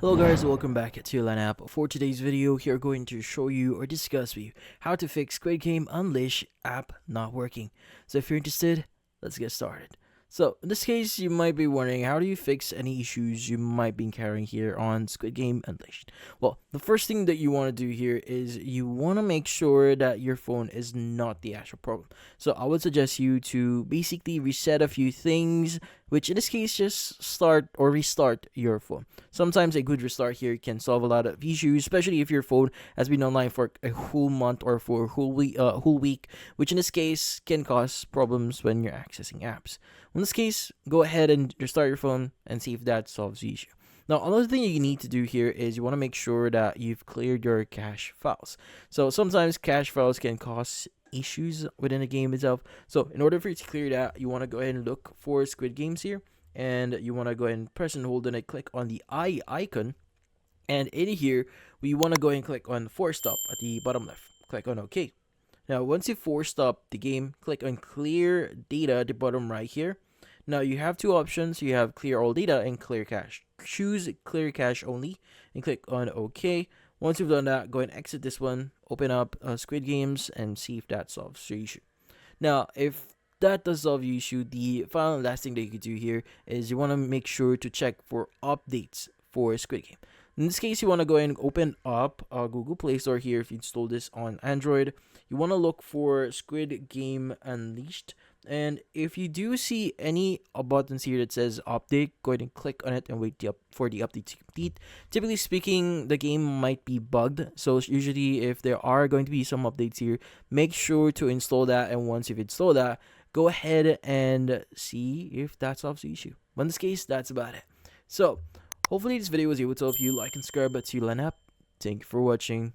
Hello guys, welcome back to App. For today's video, we are going to show you or discuss with you how to fix Squid Game Unleashed app not working. So if you're interested, let's get started. So in this case, you might be wondering, how do you fix any issues you might be carrying here on Squid Game Unleashed? Well, the first thing that you want to do here is you want to make sure that your phone is not the actual problem. So I would suggest you to basically reset a few things, which in this case, just start or restart your phone. Sometimes a good restart here can solve a lot of issues, especially if your phone has been online for a whole month or for a whole week, which in this case can cause problems when you're accessing apps. In this case, go ahead and restart your phone and see if that solves the issue. Now, another thing you need to do here is you want to make sure that you've cleared your cache files. So sometimes cache files can cause issues within the game itself. So in order for you to clear that, you want to go ahead and look for Squid Games here, and you want to go ahead and press and hold and click on the eye icon, and in here we want to go ahead and click on force stop at the bottom left. Click on OK. Now once you force stop the game, click on clear data at the bottom right here. Now you have two options. You have clear all data and clear cache. Choose clear cache only and click on OK. Once you've done that, go and exit this one, open up Squid Games, and see if that solves your issue. Now, if that does solve your issue, the final and last thing that you can do here is you want to make sure to check for updates for Squid Game. In this case, you want to go ahead and open up Google Play Store here if you install this on Android. You want to look for Squid Game Unleashed. And if you do see any buttons here that says update, go ahead and click on it and wait for the update to complete. Typically speaking, the game might be bugged. So usually if there are going to be some updates here, make sure to install that. And once you've installed that, go ahead and see if that solves the issue. But in this case, that's about it. So hopefully this video was able to help you. Like and subscribe to App. Thank you for watching.